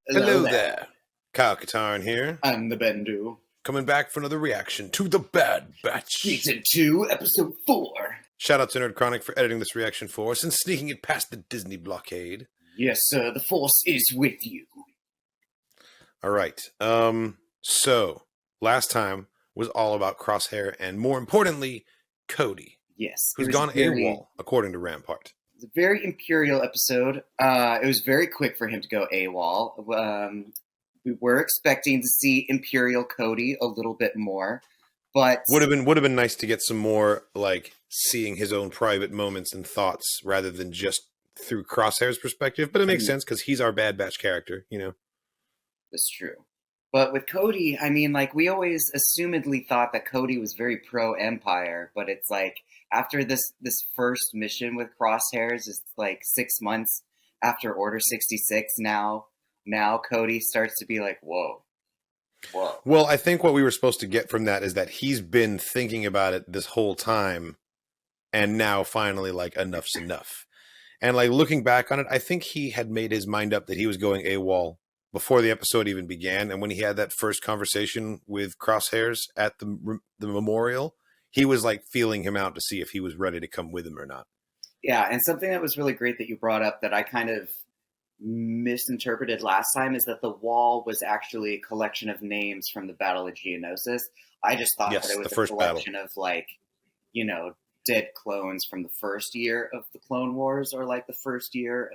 Hello Hello there. there. Kyle Katarn here, I'm the Bendu. coming back for another reaction to The Bad Batch. Season 2, Episode 4. Shout out to Nerd Chronic for editing this reaction for us and sneaking it past the Disney blockade. Yes, sir, the Force is with you. All right. So last time was all about Crosshair and, more importantly, Cody, Yes. who's gone AWOL, according to Rampart. It was a very Imperial episode. It was very quick for him to go AWOL. We were expecting to see Imperial Cody a little bit more, but Would have been nice to get some more, like, seeing his own private moments and thoughts rather than just through Crosshair's perspective. But it makes sense because he's our Bad Batch character, you know. That's true. But with Cody, I mean, like, we always assumedly thought that Cody was very pro-Empire, but it's like, after this first mission with Crosshairs, it's like 6 months after Order 66, now Cody starts to be like, whoa. Well, I think what we were supposed to get from that is that he's been thinking about it this whole time, and now finally, like, enough's enough. And, like, looking back on it, I think he had made his mind up that he was going AWOL before the episode even began. And when he had that first conversation with Crosshairs at the memorial, he was, like, feeling him out to see if he was ready to come with him or not. Yeah, and something that was really great that you brought up that I kind of misinterpreted last time is that the wall was actually a collection of names from the Battle of Geonosis. I just thought that it was the first collection of, like, you know, dead clones from the first year of the Clone Wars, or like the first year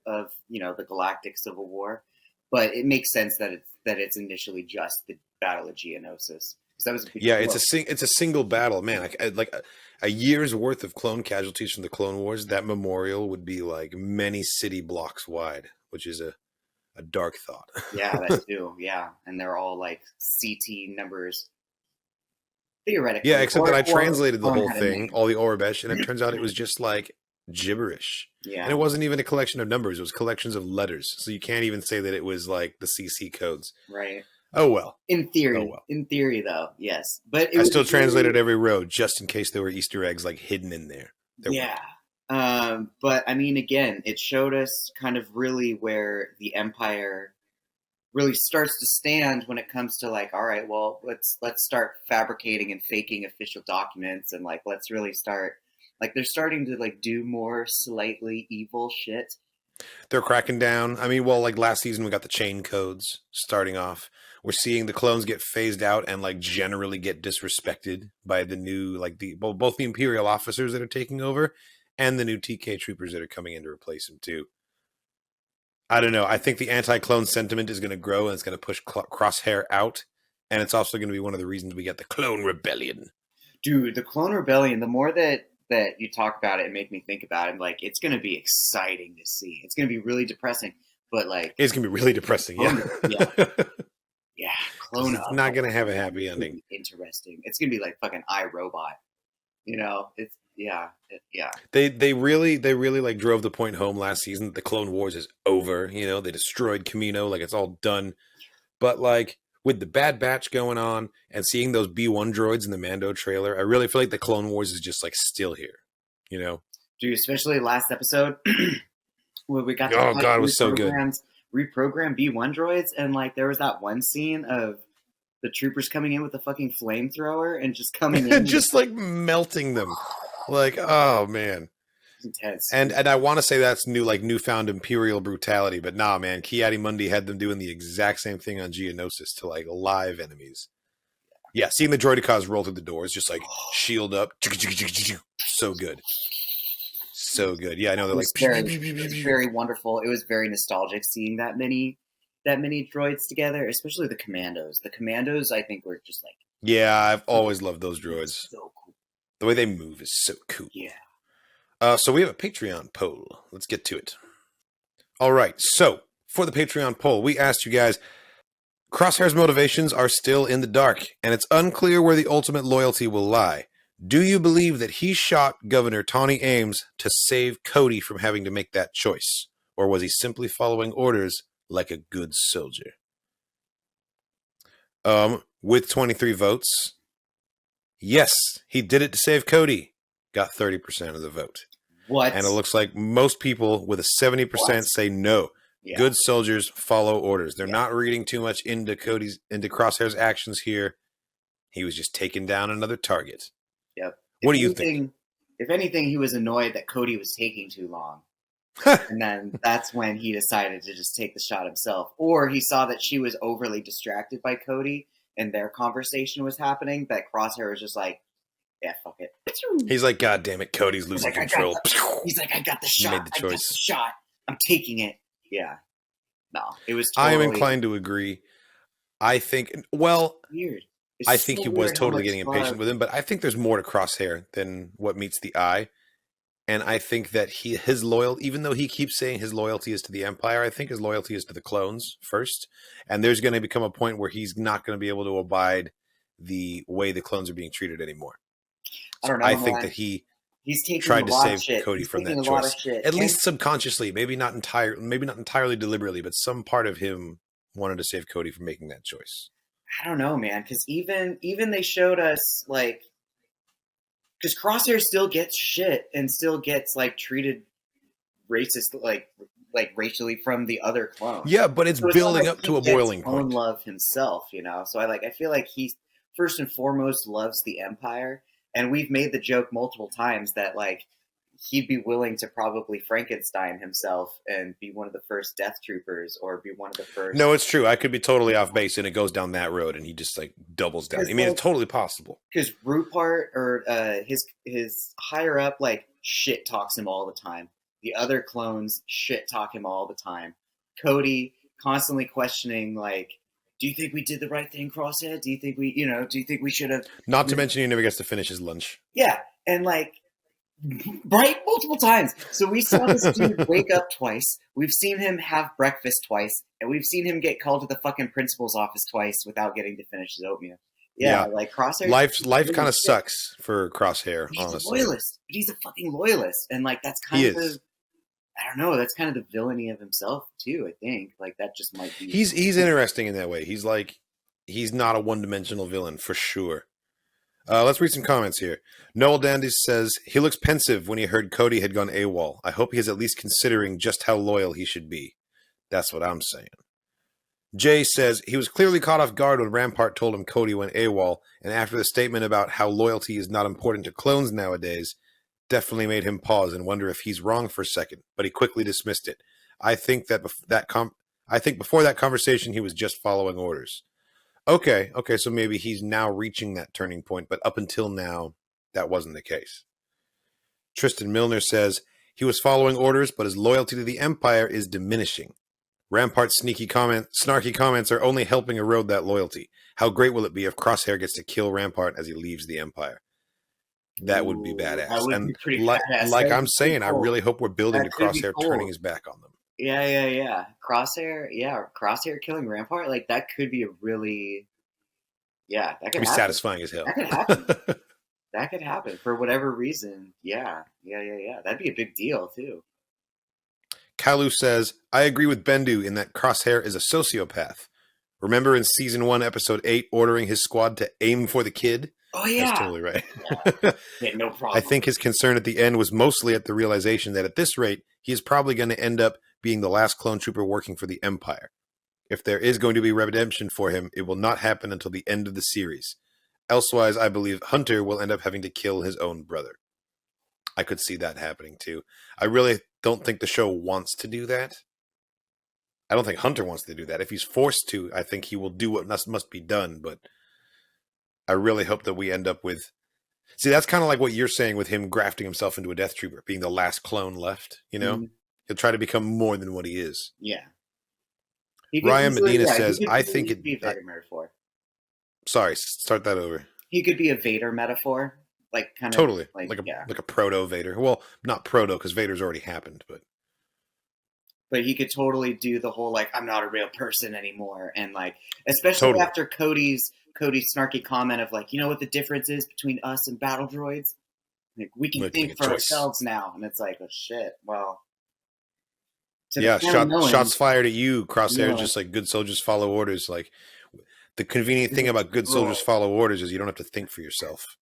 of you know, the Galactic Civil War. But it makes sense that it's initially just the Battle of Geonosis. That was it's a single battle, man. Like a year's worth of clone casualties from the Clone Wars. That memorial would be like many city blocks wide, which is a dark thought. Yeah, that too. Yeah, and they're all like CT numbers. Theoretically, yeah, except that I translated the whole thing, all the Orabesh, and it turns out it was just like gibberish. Yeah, and it wasn't even a collection of numbers; it was collections of letters. So you can't even say that it was like the CC codes. Right. Oh well. In theory, though, yes. But I still translated every row just in case there were Easter eggs like hidden in there. Yeah. But I mean, again, it showed us kind of really where the Empire really starts to stand when it comes to, like, all right, well, let's start fabricating and faking official documents, and, like, let's really start, like, they're starting to, like, do more slightly evil shit. They're cracking down. I mean, well, like last season we got the chain codes starting off. We're seeing the clones get phased out and, like, generally get disrespected by the new, like, both the Imperial officers that are taking over and the new TK troopers that are coming in to replace them too. I don't know. I think the anti-clone sentiment is going to grow, and it's going to push Crosshair out, and it's also going to be one of the reasons we get the Clone Rebellion. Dude, the Clone Rebellion, the more that you talk about it and make me think about it, like, it's going to be exciting to see. It's going to be really depressing, but, like, it's going to be really depressing. Yeah, Clone It's not going to have a happy ending. Interesting. It's going to be like fucking iRobot. You know, it's yeah. They really like drove the point home last season that the Clone Wars is over. You know, they destroyed Kamino, like it's all done. But, like, with the Bad Batch going on and seeing those B1 droids in the Mando trailer, I really feel like the Clone Wars is just, like, still here. You know, dude, especially last episode where we got oh god, it was so good. Reprogram B1 droids, and, like, there was that one scene of the troopers coming in with a fucking flamethrower and just coming in just like melting them. Like, oh man. It's intense. And I want to say that's newfound Imperial brutality, but nah, man, Ki-Adi-Mundi had them doing the exact same thing on Geonosis to, like, live enemies. Yeah, seeing the droidicons roll through the doors, just like shield up. So good. So good. Yeah, I know they're like very wonderful. It was very nostalgic seeing that many droids together, especially the commandos. The commandos, I think, were just like, yeah, I've always loved those droids. So cool. The way they move is so cool. Yeah. So we have a Patreon poll. Let's get to it. All right. So for the Patreon poll, we asked you guys, Crosshair's motivations are still in the dark, and it's unclear where the ultimate loyalty will lie. Do you believe that he shot Governor Tawny Ames to save Cody from having to make that choice? Or was he simply following orders like a good soldier? With 23 votes, yes, he did it to save Cody. Got 30% of the vote. What? And it looks like most people with a 70% say no. Yeah, Good soldiers follow orders. They're yeah, not reading too much into Crosshair's actions here. He was just taking down another target. yep. What do you think? If anything, he was annoyed that Cody was taking too long. And then that's when he decided to just take the shot himself. Or he saw that she was overly distracted by Cody and their conversation was happening, that Crosshair was just like, yeah, fuck it. He's like, God damn it, Cody's He's losing like, control. I got the He shot. made the I got the choice. shot. I'm taking it. Yeah. No, it was I am totally inclined to agree. I think, well, weird. It's I think so he was weird how totally much getting impatient with him, but I think there's more to Crosshair than what meets the eye. And I think that his loyalty, even though he keeps saying his loyalty is to the Empire, I think his loyalty is to the clones first. And there's going to become a point where he's not going to be able to abide the way the clones are being treated anymore. I So don't I know, think man. that he He's taking a tried to lot of save shit. Cody He's from taking that a lot of choice, shit. at least subconsciously, maybe not entirely deliberately, but some part of him wanted to save Cody from making that choice. I don't know, man, because even they showed us like, because Crosshair still gets shit and still gets like treated racist, like racially from the other clones. Yeah, but it's So it's not building like up he to a gets boiling clone point. love himself, you know. So I feel like he first and foremost loves the Empire, and we've made the joke multiple times that like he'd be willing to probably Frankenstein himself and be one of the first Death Troopers or be one of the first. No, it's true. I could be totally off base, and it goes down that road, and he just like doubles down. I mean, it's totally possible. Because Rupart or his higher up like shit talks him all the time. The other clones shit talk him all the time. Cody constantly questioning like, do you think we did the right thing, Crosshead? Do you think do you think we should have? Not to mention, he never gets to finish his lunch. Yeah, and like, right, multiple times. So we saw this dude wake up twice. We've seen him have breakfast twice, and we've seen him get called to the fucking principal's office twice without getting to finish his oatmeal. Yeah, like Crosshair. Life kind of sucks for Crosshair, He's honestly. a loyalist, but he's a fucking loyalist, and like that's kind of I don't know, that's kind of the villainy of himself too. I think like that just might be. He's interesting in that way. He's not a one-dimensional villain for sure. Let's read some comments here. Noel Dandy says he looks pensive when he heard Cody had gone AWOL. I hope he is at least considering just how loyal he should be. That's what I'm saying. Jay says he was clearly caught off guard when Rampart told him Cody went AWOL, and after the statement about how loyalty is not important to clones nowadays, definitely made him pause and wonder if he's wrong for a second, but he quickly dismissed it. I think before that conversation he was just following orders. Okay, so maybe he's now reaching that turning point, but up until now, that wasn't the case. Tristan Milner says he was following orders, but his loyalty to the Empire is diminishing. Rampart's snarky comments are only helping erode that loyalty. How great will it be if Crosshair gets to kill Rampart as he leaves the Empire? That would be badass. That would be pretty badass. Like I'm saying, I really hope we're building to Crosshair turning his back on them. Yeah. Crosshair killing Rampart, like that could be a really, that could be happen. Satisfying as hell. That could happen. That could happen for whatever reason. Yeah. That'd be a big deal too. Kalu says, I agree with Bendu in that Crosshair is a sociopath. Remember in season 1, episode 8, ordering his squad to aim for the kid? Oh, yeah. That's totally right. Yeah, no problem. I think his concern at the end was mostly at the realization that at this rate, he is probably going to end up being the last clone trooper working for the Empire. If there is going to be redemption for him, it will not happen until the end of the series. Elsewise, I believe Hunter will end up having to kill his own brother. I could see that happening too. I really don't think the show wants to do that. I don't think Hunter wants to do that. If he's forced to, I think he will do what must be done, but I really hope that we end up with... See, that's kind of like what you're saying with him grafting himself into a Death Trooper, being the last clone left, you know? Mm-hmm. He'll try to become more than what he is. Yeah. Ryan Medina says, I think it... be a Vader metaphor. Sorry, start that over. He could be a Vader metaphor. Like, kind of... Totally. Like a proto-Vader. Well, not proto, because Vader's already happened, but... But he could totally do the whole, like, I'm not a real person anymore. And, like, especially after Cody's snarky comment of, like, you know what the difference is between us and battle droids? Like, we can think for ourselves now. And it's like, oh, shit, well... Yeah, shots fired at you, Crosshair, just like good soldiers follow orders. Like, the convenient thing about good soldiers follow orders is you don't have to think for yourself.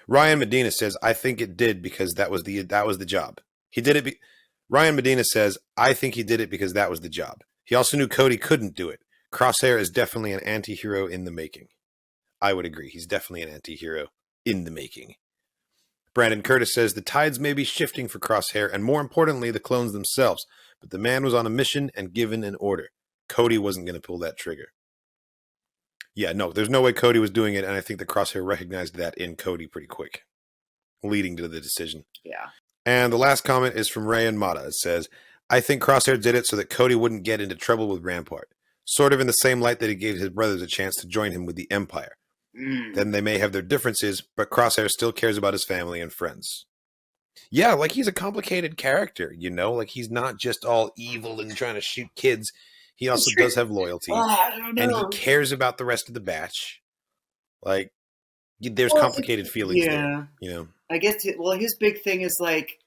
Ryan Medina says, I think it did because that was the job. He did it... Ryan Medina says, I think he did it because that was the job. He also knew Cody couldn't do it. Crosshair is definitely an anti-hero in the making. I would agree. He's definitely an anti-hero in the making. Brandon Curtis says, the tides may be shifting for Crosshair, and more importantly, the clones themselves. But the man was on a mission and given an order. Cody wasn't going to pull that trigger. Yeah, no, there's no way Cody was doing it, and I think the Crosshair recognized that in Cody pretty quick, leading to the decision. Yeah. And the last comment is from Ray and Mata. It says, I think Crosshair did it so that Cody wouldn't get into trouble with Rampart. Sort of in the same light that he gave his brothers a chance to join him with the Empire. Then they may have their differences, but Crosshair still cares about his family and friends. Yeah, like he's a complicated character, you know? Like he's not just all evil and trying to shoot kids. He also does have loyalty. I don't know. And he cares about the rest of the batch. Like, there's complicated feelings there, you know? I guess, his big thing is like,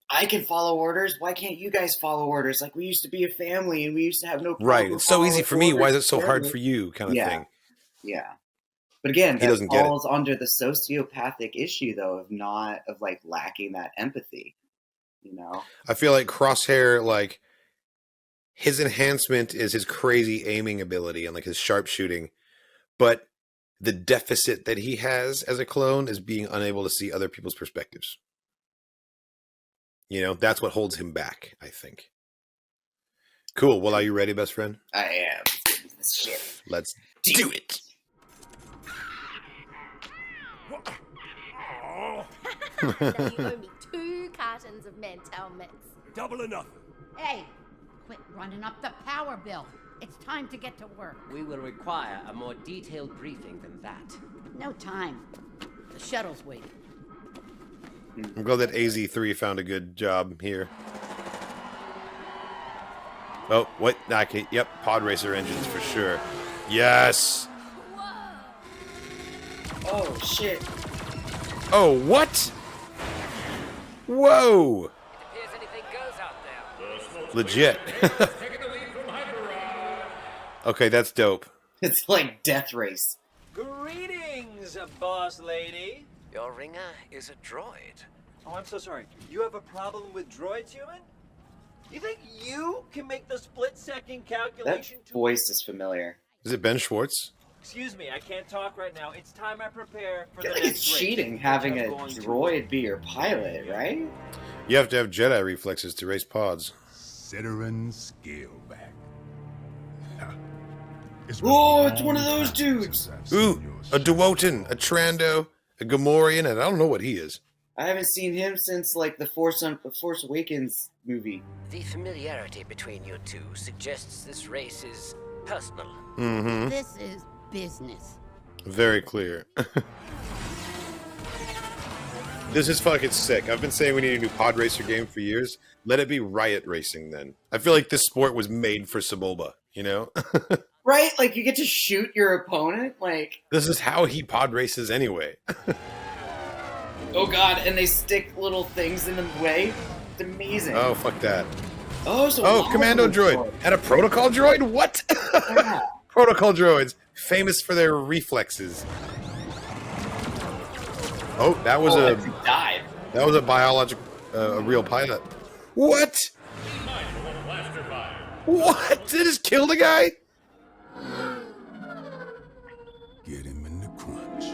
I can follow orders. Why can't you guys follow orders? Like, we used to be a family and we used to have no problem. Right. It's so easy for me. Why is it so hard for you? Kind of thing. Yeah. But again, he doesn't falls under the sociopathic issue, though, of lacking that empathy, you know? I feel like Crosshair, like, his enhancement is his crazy aiming ability and, like, his sharpshooting. But the deficit that he has as a clone is being unable to see other people's perspectives. You know, that's what holds him back, I think. Cool. Well, are you ready, best friend? I am. Shit. Let's do it. Now you owe me 2 cartons of Mantel mix. Double or nothing. Hey, quit running up the power bill. It's time to get to work. We will require a more detailed briefing than that. No time. The shuttle's waiting. I'm glad that AZ3 found a good job here. Oh, what? Okay, yep, pod racer engines for sure. Yes! Oh, shit. Oh, what? Whoa! It appears anything goes out there. Legit. Okay, that's dope. It's like Death Race. Greetings, boss lady. Your ringer is a droid. Oh, I'm so sorry. You have a problem with droids, human? You think you can make the split-second That calculation? voice is familiar. Is it Ben Schwartz? Excuse me, I can't talk right now. It's time I prepare for I feel the like next it's race, cheating which having I'm a going to- droid be your pilot, right? You have to have Jedi reflexes to race pods. Citeran Scaleback. Oh, it's one of those dudes. Ooh, a Dewotan, a Trando, a Gamorrean, and I don't know what he is. I haven't seen him since like the Force Awakens movie. The familiarity between you two suggests this race is personal. Mm-hmm. This is business. Very clear. This is fucking sick. I've been saying we need a new pod racer game for years. Let it be Riot Racing then. I feel like this sport was made for Sebulba, you know? Right? Like you get to shoot your opponent? Like This is how he pod races anyway. oh god, and they stick little things in the way. It's amazing. Oh, fuck that. So Commando droid. And a protocol droid? What? Yeah. Protocol droids, famous for their reflexes. Oh, that was He died. that was a biological, a real pilot. What? What? Did it just kill the guy? Get him in the crunch.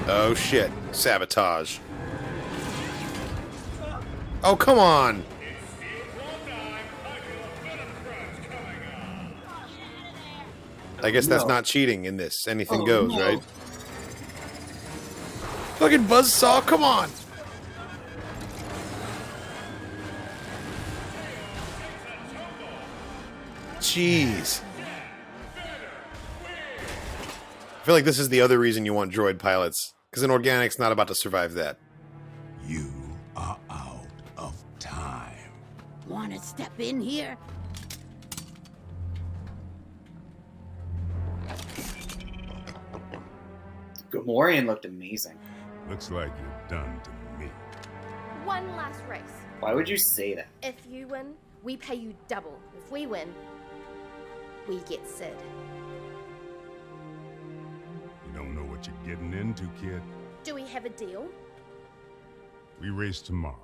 Oh shit! Sabotage. Oh come on! I guess that's not cheating in this. Anything goes, no. right? Fucking buzzsaw, come on! Jeez. I feel like this is the other reason you want droid pilots. Because an organic's not about to survive that. You are out of time. Want to step in here? Gamorrean looked amazing. Looks like you're done to me. One last race. Why would you say that? If you win, we pay you double. If we win, we get Sid. You don't know what you're getting into, kid. Do we have a deal? We race tomorrow.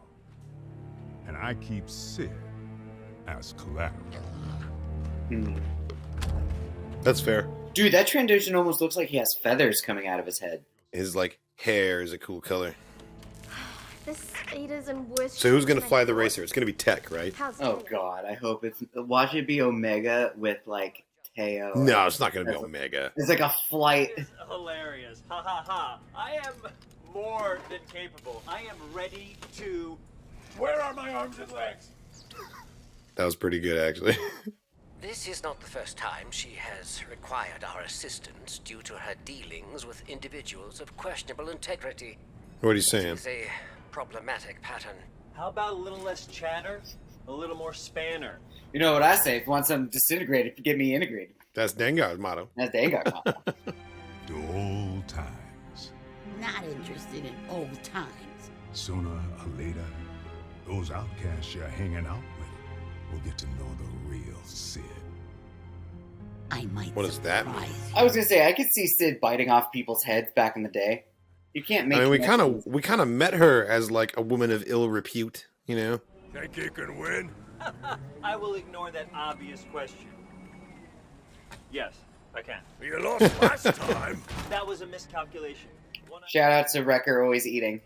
and I keep Sid as collateral. That's fair. Dude, that transition almost looks like he has feathers coming out of his head. His like hair is a cool color. This speed is in worse So who's shape gonna than I fly the thought. racer? It's gonna be Tech, right? How's Oh Tony? god, I hope it's... Watch it be Omega with, like, Teo. No, it's not gonna be Omega. It's like a flight. It's hilarious. Ha ha ha. I am more than capable. I am ready to... Where are my arms and legs? That was pretty good, actually. This is not the first time she has required our assistance due to her dealings with individuals of questionable integrity. What are you saying? It's a problematic pattern. How about a little less chatter? A little more spanner? You know what I say? If you want something disintegrated, get me integrated. That's Dengar's motto. That's the Angar model. The old times. Not interested in old times. Sooner or later, those outcasts you're hanging out with will get to know the real Sid. I might What does that mean? surprise you. I was gonna say, I could see Sid biting off people's heads back in the day. You can't make... I mean, connections. we kind of met her as like a woman of ill repute, you know. Think you can win? I will ignore that obvious question. Yes, I can. You lost last time. That was a miscalculation. Shout out to Wrecker always eating.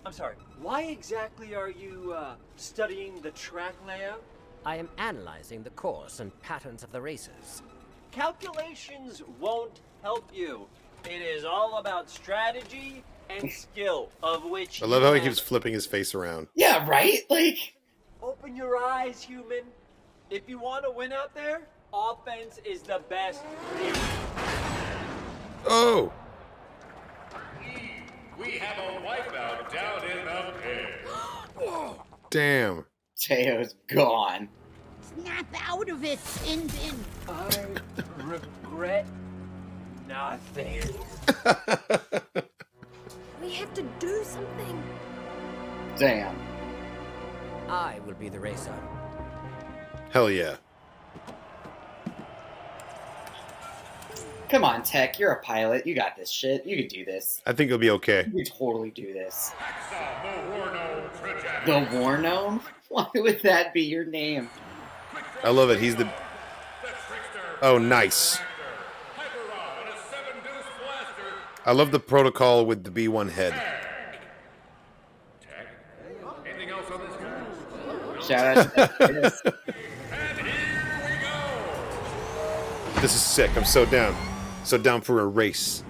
I'm sorry. Why exactly are you studying the track layout? I am analyzing the course and patterns of the races. Calculations won't help you. It is all about strategy and skill, of which I love you how he have. keeps flipping his face around. Yeah, right? Like... Open your eyes, human. If you want to win out there, offense is the best. Oh, We have a wipeout down in the pit. damn. Teo's gone. Snap out of it, Tin Tin. I regret nothing. We have to do something. Damn. I will be the racer. Hell yeah. Come on, Tech. You're a pilot. You got this shit. You can do this. I think it'll be okay. You can totally do this. The War Gnome trajectory. The War Gnome? Why would that be your name? I love it. He's the... The Trickster. Oh, nice. Hyper Rod and a 7-deuce blaster. I love the protocol with the B1 head. Tech. Anything else on this guy? Shout out to Tech. And here we go. This is sick. I'm so down. So down for a race.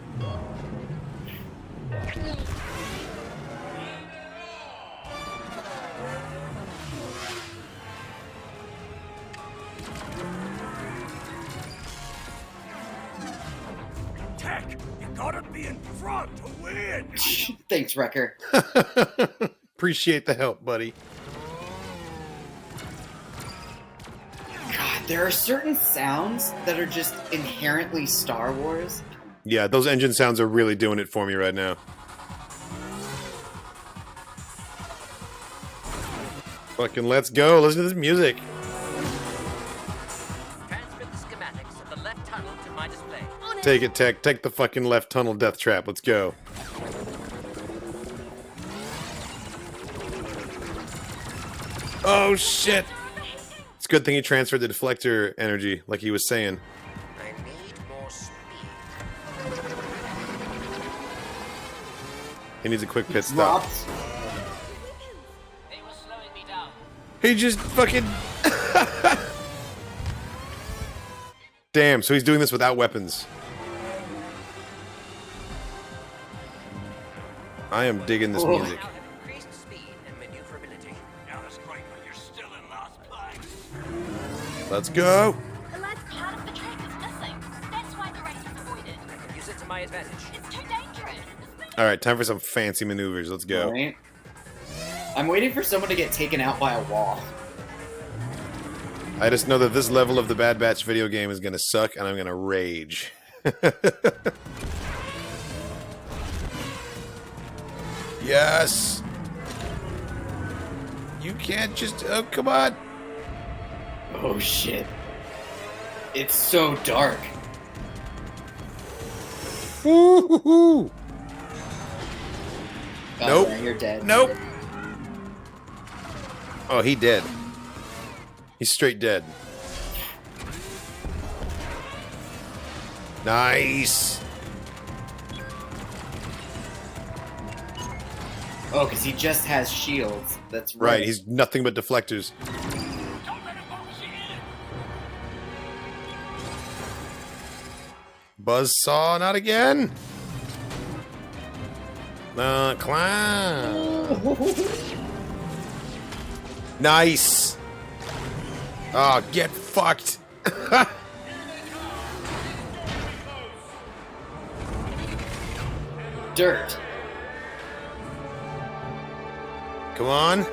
Tech, you gotta be in front to win. Thanks, Wrecker. Appreciate the help, buddy. God, there are certain sounds that are just inherently Star Wars. Yeah, those engine sounds are really doing it for me right now. Fucking let's go. Listen to this music. Transmit the schematics of the left tunnel to my display. On it. Take it, Tech. Take the fucking left tunnel death trap. Let's go. Oh, shit. It's a good thing he transferred the deflector energy, like he was saying. I need more speed. He needs a quick pit stop. Dropped. They were slowing me down. He just fucking... Damn, so he's doing this without weapons. I am digging this Oh. music. Now have increased speed and maneuverability. Now it's great, but you're still in last place. Let's go. The last part of the track is missing. That's why the race is avoided. I can use it to my advantage. It's too dangerous. All right, time for some fancy maneuvers. Let's go. Right? I'm waiting for someone to get taken out by a wall. I just know that this level of the Bad Batch video game is gonna suck, and I'm gonna rage. Yes. You can't just... Oh, come on. Oh shit. It's so dark. Woo-hoo-hoo. Oh, Nope. yeah, you're dead. Nope. Oh, he dead. He's straight dead. Nice. Oh, because he just has shields. That's Right, he's nothing but deflectors. Buzzsaw, not again. Clown. Nice. Oh, get fucked. Dirt. Come on.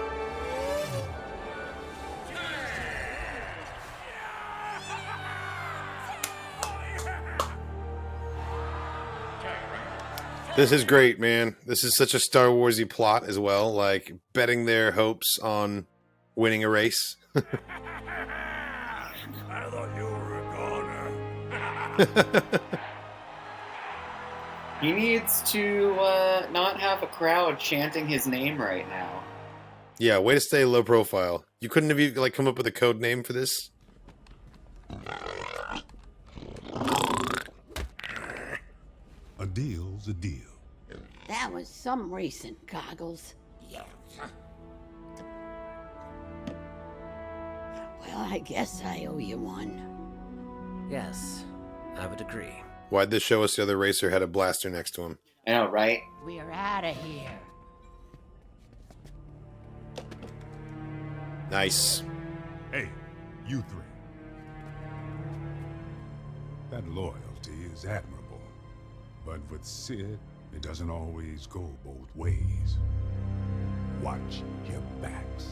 This is great, man. This is such a Star Warsy plot as well, like betting their hopes on winning a race. I thought you were a goner. He needs to not have a crowd chanting his name right now. Yeah, way to stay low profile. You couldn't have like come up with a code name for this? A deal's a deal. That was some recent goggles. Well, I guess I owe you one. Yes, I would agree. Why'd this show us the other racer had a blaster next to him? I know, right? We are out of here. Nice. Hey, you three. That loyalty is admirable. But with Sid, it doesn't always go both ways. Watch your backs.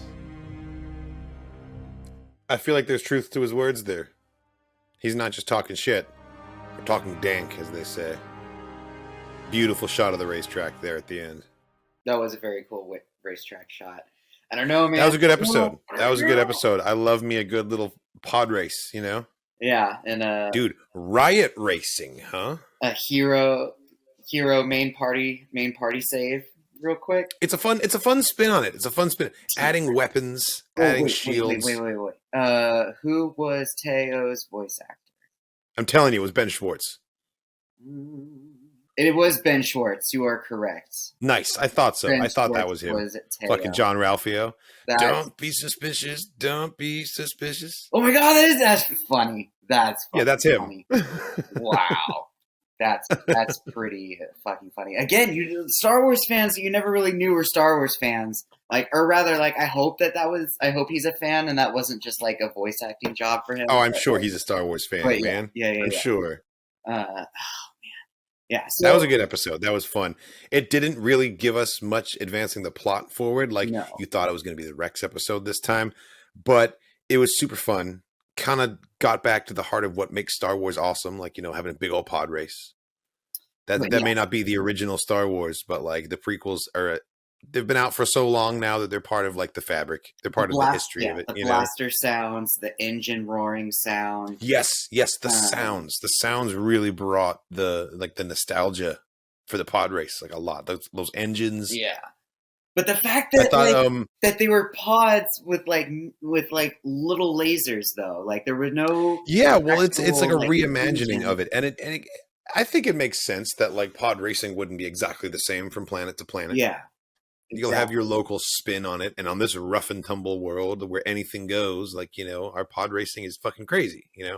I feel like there's truth to his words there. He's not just talking shit. Or talking dank, as they say. Beautiful shot of the racetrack there at the end. That was a very cool racetrack shot. I don't know, man. That was a good episode. That was a good episode. I love me a good little pod race, you know? Yeah, and Dude, riot racing, huh? a hero main party save real quick. It's a fun spin on it. It's a fun spin. Adding weapons, adding shields. Wait. Who was Teo's voice actor? I'm telling you, it was Ben Schwartz. It was Ben Schwartz. You are correct. Nice. I thought so. Ben I thought that Schwartz was him. Teo. Fucking John Ralphio. That's- Don't be suspicious. Don't be suspicious. Oh my god, that's funny. That's Yeah, that's him. funny. Wow. That's pretty fucking funny. Again, you Star Wars fans you never really knew were Star Wars fans. Like, or rather, like, I hope he's a fan and that wasn't just like a voice acting job for him. Oh, I'm sure he's a Star Wars fan, But man. Yeah. I'm sure. Oh man. Yeah. So, That was a good episode. That was fun. It didn't really give us much advancing the plot forward. Like No. you thought it was going to be the Rex episode this time, but it was super fun. Kind of got back to the heart of what makes Star Wars awesome. Like, you know, having a big old pod race. That may not be the original Star Wars, but like the prequels they've been out for so long now that they're part of like the fabric. They're part of the history of it. The you blaster sounds, the engine roaring sound. Yes, the sounds. The sounds really brought the nostalgia for the pod race like a lot. Those engines. Yeah. But the fact that that they were pods with little lasers though, like there were no. Yeah, well, it's like a reimagining of it, and it I think it makes sense that like pod racing wouldn't be exactly the same from planet to planet. Yeah. You'll have your local spin on it, and on this rough and tumble world where anything goes, like, you know, our pod racing is fucking crazy, you know?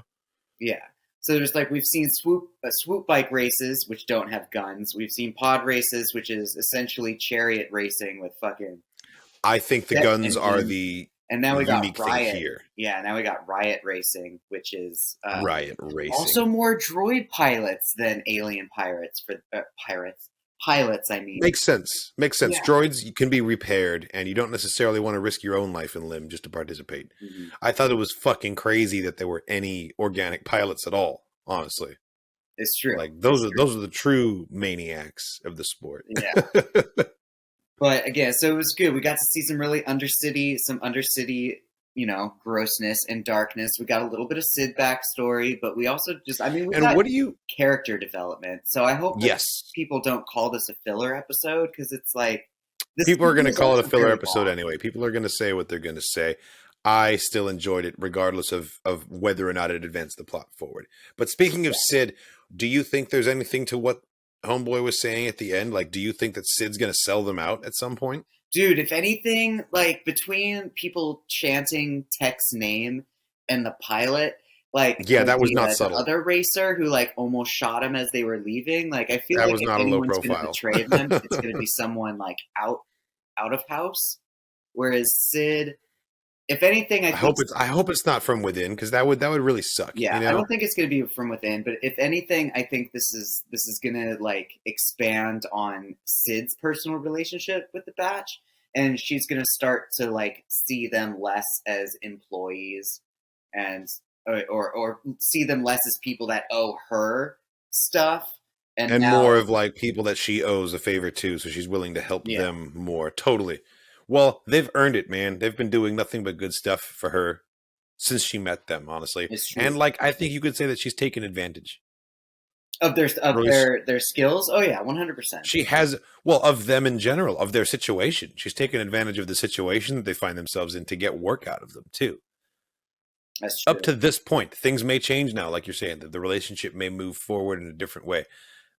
Yeah. So there's like we've seen swoop bike races which don't have guns. We've seen pod races, which is essentially chariot racing with fucking. I think the guns are the and now we got unique riot thing here. Yeah, now we got riot racing, which is riot racing. Also more droid pilots than alien pilots for pilots. I mean, makes sense. Yeah. Droids can be repaired, and you don't necessarily want to risk your own life and limb just to participate. Mm-hmm. I thought it was fucking crazy that there were any organic pilots at all. Honestly, it's true. Like those are the true maniacs of the sport. Yeah. But again, so it was good. We got to see some undercity, you know, grossness and darkness. We got a little bit of Sid backstory, but we also got character development. So I hope that people don't call this a filler episode because it's like People are going to is call it a also filler very episode long. anyway. People are going to say what they're going to say. I still enjoyed it, regardless of whether or not it advanced the plot forward. But speaking of Sid, do you think there's anything to what Homeboy was saying at the end? Like, do you think that Sid's going to sell them out at some point? Dude, if anything, like between people chanting Tech's name and the pilot, like Yeah, that was not the subtle. other racer who like almost shot him as they were leaving, like I feel That like was if not a low anyone's going to profile. betray them, it's going to be someone like out of house. Whereas Sid, if anything, I hope it's not from within, because that would really suck. yeah, you know? I don't think it's going to be from within, but if anything, I think this is going to like expand on Sid's personal relationship with the Batch, and she's going to start to like see them less as employees, and or see them less as people that owe her stuff, and now, more of like people that she owes a favor to, so she's willing to help them more. Totally. Well, they've earned it, man. They've been doing nothing but good stuff for her since she met them, honestly. It's true. And like, I think you could say that she's taken advantage of their skills. Oh yeah, 100%. She has, well, of them in general, of their situation. She's taken advantage of the situation that they find themselves in to get work out of them too. That's true. Up to this point, things may change now, like you're saying, that the relationship may move forward in a different way.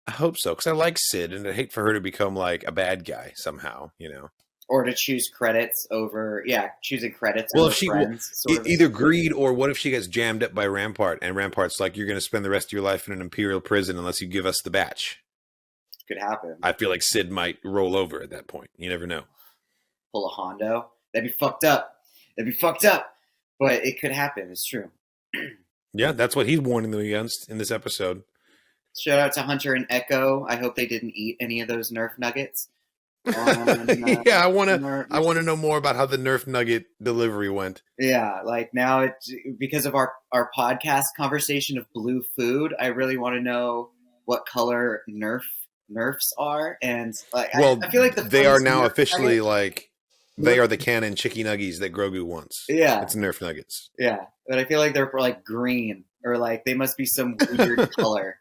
I hope so, because I like Sid, and I'd hate for her to become like a bad guy somehow, you know. Or to choose credits over, choosing credits Well, over if she friends. Sort of. either greed, or what if she gets jammed up by Rampart, and Rampart's like, you're going to spend the rest of your life in an Imperial prison unless you give us the batch. Could happen. I feel like Sid might roll over at that point. You never know. Pull a Hondo. That'd be fucked up. But it could happen. It's true. Yeah, that's what he's warning them against in this episode. Shout out to Hunter and Echo. I hope they didn't eat any of those Nerf nuggets. Yeah, I want to know more about how the Nerf nugget delivery went. Yeah, like now because of our podcast conversation of blue food, I really want to know what color Nerfs are, and like I feel like they are now Nerf officially nugget, like they are the canon chicky nuggies that Grogu wants. Yeah, it's Nerf nuggets. Yeah, but I feel like they're like green, or like they must be some weird color.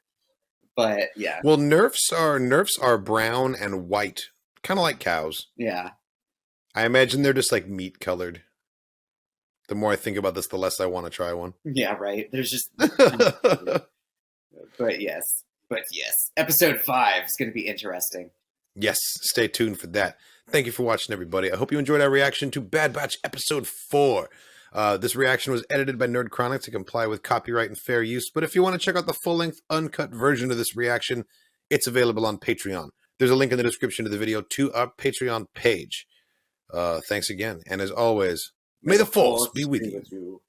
But yeah, well, Nerfs are brown and white. Kind of like cows. Yeah. I imagine they're just like meat colored. The more I think about this, the less I want to try one. Yeah, right. There's just but yes. Episode 5 is going to be interesting. Yes, stay tuned for that. Thank you for watching, everybody. I hope you enjoyed our reaction to Bad Batch Episode 4. This reaction was edited by Nerd Chronic to comply with copyright and fair use, but if you want to check out the full-length, uncut version of this reaction, it's available on Patreon. There's a link in the description of the video to our Patreon page. Thanks again. And as always, may the Force be with you.